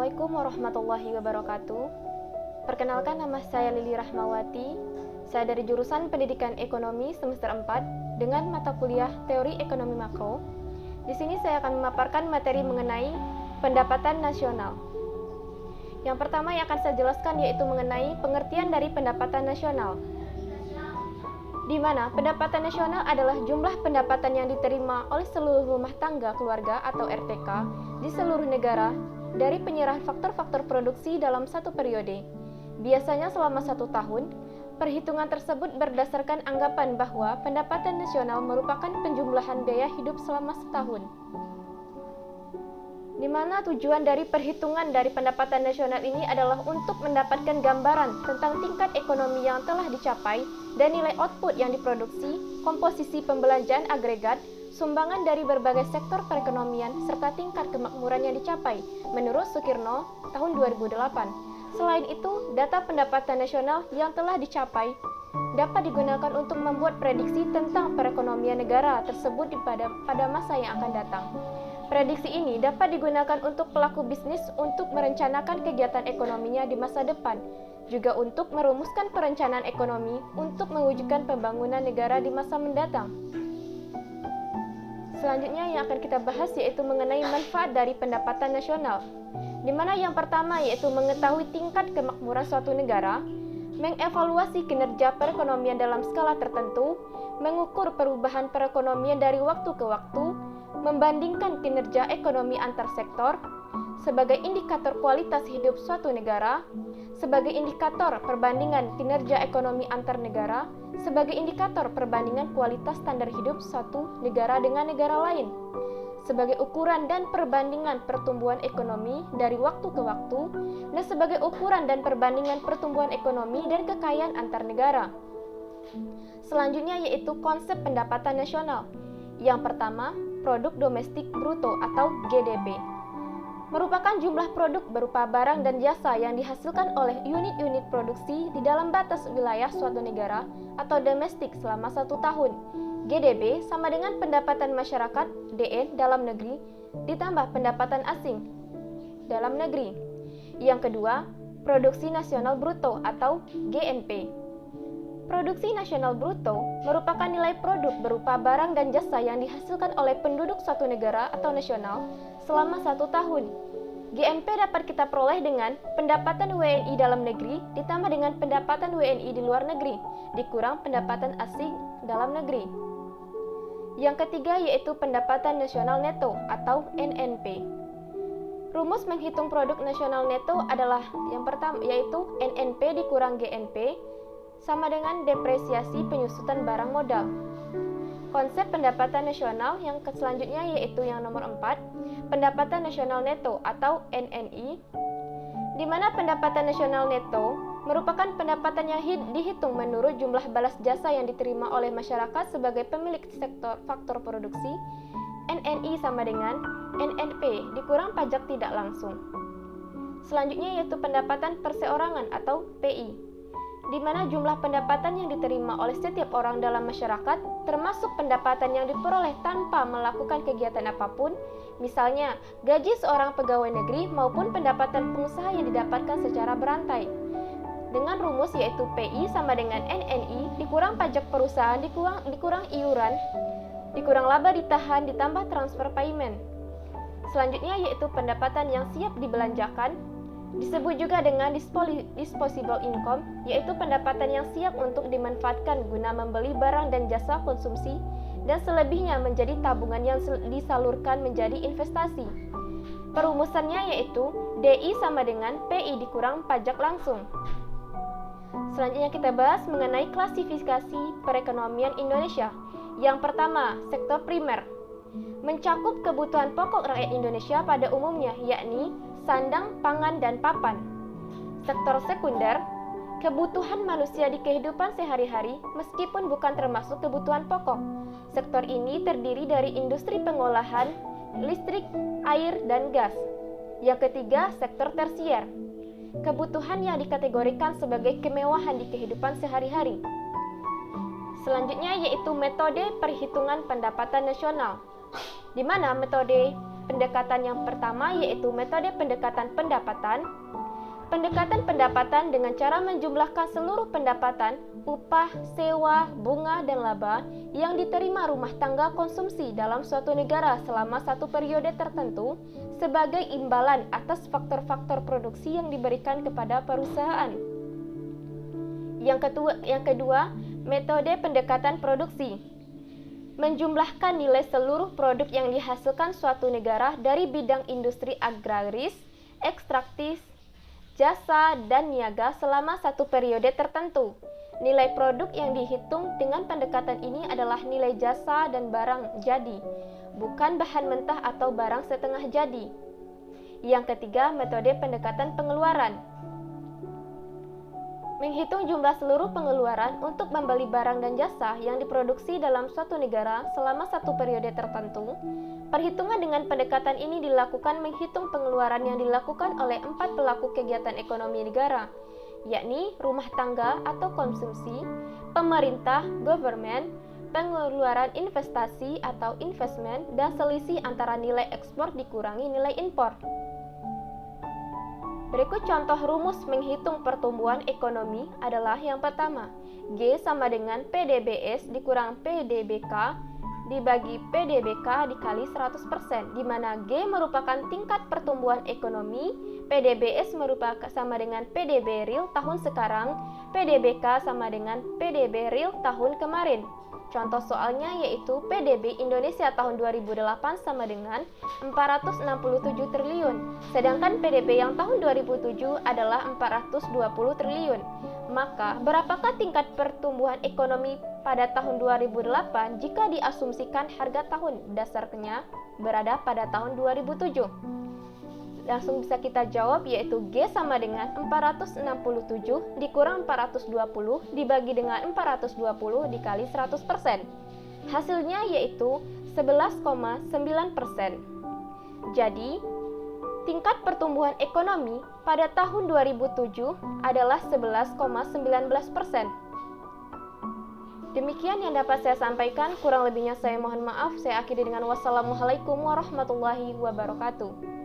Assalamualaikum warahmatullahi wabarakatuh. Perkenalkan, nama saya Lili Rahmawati. Saya dari jurusan Pendidikan Ekonomi semester 4 dengan mata kuliah Teori Ekonomi Makro. Di sini saya akan memaparkan materi mengenai pendapatan nasional. Yang pertama yang akan saya jelaskan yaitu mengenai pengertian dari pendapatan nasional. Di mana pendapatan nasional adalah jumlah pendapatan yang diterima oleh seluruh rumah tangga keluarga atau RTK di seluruh negara dari penyerahan faktor-faktor produksi dalam satu periode. Biasanya selama 1 tahun, perhitungan tersebut berdasarkan anggapan bahwa pendapatan nasional merupakan penjumlahan biaya hidup selama setahun. Di mana tujuan dari perhitungan dari pendapatan nasional ini adalah untuk mendapatkan gambaran tentang tingkat ekonomi yang telah dicapai dan nilai output yang diproduksi, komposisi pembelanjaan agregat, sumbangan dari berbagai sektor perekonomian, serta tingkat kemakmuran yang dicapai menurut Sukirno tahun 2008. Selain itu, data pendapatan nasional yang telah dicapai dapat digunakan untuk membuat prediksi tentang perekonomian negara tersebut pada masa yang akan datang. Prediksi ini dapat digunakan untuk pelaku bisnis untuk merencanakan kegiatan ekonominya di masa depan, juga untuk merumuskan perencanaan ekonomi untuk mewujudkan pembangunan negara di masa mendatang. Selanjutnya yang akan kita bahas yaitu mengenai manfaat dari pendapatan nasional, di mana yang pertama yaitu mengetahui tingkat kemakmuran suatu negara, mengevaluasi kinerja perekonomian dalam skala tertentu, mengukur perubahan perekonomian dari waktu ke waktu, membandingkan kinerja ekonomi antar sektor, sebagai indikator kualitas hidup suatu negara, sebagai indikator perbandingan kinerja ekonomi antar negara, sebagai indikator perbandingan kualitas standar hidup suatu negara dengan negara lain, sebagai ukuran dan perbandingan pertumbuhan ekonomi dari waktu ke waktu, dan sebagai ukuran dan perbandingan pertumbuhan ekonomi dan kekayaan antar negara. Selanjutnya yaitu konsep pendapatan nasional. Yang pertama, produk domestik bruto atau GDP. Merupakan jumlah produk berupa barang dan jasa yang dihasilkan oleh unit-unit produksi di dalam batas wilayah suatu negara atau domestik selama 1 tahun. GDP sama dengan pendapatan masyarakat DN dalam negeri ditambah pendapatan asing dalam negeri. Yang kedua, produksi nasional bruto atau GNP. Produksi nasional bruto merupakan nilai produk berupa barang dan jasa yang dihasilkan oleh penduduk suatu negara atau nasional selama 1 tahun. GNP dapat kita peroleh dengan pendapatan WNI dalam negeri ditambah dengan pendapatan WNI di luar negeri, dikurang pendapatan asing dalam negeri. Yang ketiga yaitu pendapatan nasional neto atau NNP. Rumus menghitung produk nasional neto adalah yang pertama yaitu NNP dikurang GNP sama dengan depresiasi penyusutan barang modal. Konsep pendapatan nasional yang selanjutnya yaitu yang nomor 4, pendapatan nasional neto atau NNI, di mana pendapatan nasional neto merupakan pendapatan yang dihitung menurut jumlah balas jasa yang diterima oleh masyarakat sebagai pemilik sektor faktor produksi. NNI sama dengan NNP dikurang pajak tidak langsung. Selanjutnya yaitu pendapatan perseorangan atau PI, di mana jumlah pendapatan yang diterima oleh setiap orang dalam masyarakat, termasuk pendapatan yang diperoleh tanpa melakukan kegiatan apapun, misalnya gaji seorang pegawai negeri maupun pendapatan pengusaha yang didapatkan secara berantai. Dengan rumus yaitu PI sama dengan NNI dikurang pajak perusahaan dikurang iuran, dikurang laba ditahan ditambah transfer payment. Selanjutnya yaitu pendapatan yang siap dibelanjakan, disebut juga dengan disposable income, yaitu pendapatan yang siap untuk dimanfaatkan guna membeli barang dan jasa konsumsi dan selebihnya menjadi tabungan yang disalurkan menjadi investasi. Perumusannya yaitu DI sama dengan PI dikurang pajak langsung. Selanjutnya kita bahas mengenai klasifikasi perekonomian Indonesia. Yang pertama, sektor primer. Mencakup kebutuhan pokok rakyat Indonesia pada umumnya, yakni sandang, pangan, dan papan. Sektor sekunder, kebutuhan manusia di kehidupan sehari-hari meskipun bukan termasuk kebutuhan pokok. Sektor ini terdiri dari industri pengolahan, listrik, air, dan gas. Yang ketiga, sektor tersier. Kebutuhan yang dikategorikan sebagai kemewahan di kehidupan sehari-hari. Selanjutnya yaitu metode perhitungan pendapatan nasional, di mana metode pendekatan yang pertama yaitu metode pendekatan pendapatan. Pendekatan pendapatan dengan cara menjumlahkan seluruh pendapatan, upah, sewa, bunga, dan laba yang diterima rumah tangga konsumsi dalam suatu negara selama satu periode tertentu sebagai imbalan atas faktor-faktor produksi yang diberikan kepada perusahaan. Yang kedua, metode pendekatan produksi. Menjumlahkan nilai seluruh produk yang dihasilkan suatu negara dari bidang industri agraris, ekstraktif, jasa, dan niaga selama satu periode tertentu. Nilai produk yang dihitung dengan pendekatan ini adalah nilai jasa dan barang jadi, bukan bahan mentah atau barang setengah jadi. Yang ketiga, metode pendekatan pengeluaran. Menghitung jumlah seluruh pengeluaran untuk membeli barang dan jasa yang diproduksi dalam suatu negara selama satu periode tertentu. Perhitungan dengan pendekatan ini dilakukan menghitung pengeluaran yang dilakukan oleh 4 pelaku kegiatan ekonomi negara, yakni rumah tangga atau konsumsi, pemerintah, government, pengeluaran investasi atau investment, dan selisih antara nilai ekspor dikurangi nilai impor. Berikut contoh rumus menghitung pertumbuhan ekonomi adalah yang pertama, G sama dengan PDBS dikurang PDBK dibagi PDBK dikali 100%, di mana G merupakan tingkat pertumbuhan ekonomi, PDBS merupakan sama dengan PDB real tahun sekarang, PDBK sama dengan PDB real tahun kemarin. Contoh soalnya yaitu PDB Indonesia tahun 2008 sama dengan 467 triliun, sedangkan PDB yang tahun 2007 adalah 420 triliun. Maka, berapakah tingkat pertumbuhan ekonomi pada tahun 2008 jika diasumsikan harga tahun dasarnya berada pada tahun 2007? Langsung bisa kita jawab yaitu G sama dengan 467 dikurang 420 dibagi dengan 420 dikali 100%. Hasilnya yaitu 11,9%. Jadi, tingkat pertumbuhan ekonomi pada tahun 2007 adalah 11,19%. Demikian yang dapat saya sampaikan, kurang lebihnya saya mohon maaf. Saya akhiri dengan wassalamualaikum warahmatullahi wabarakatuh.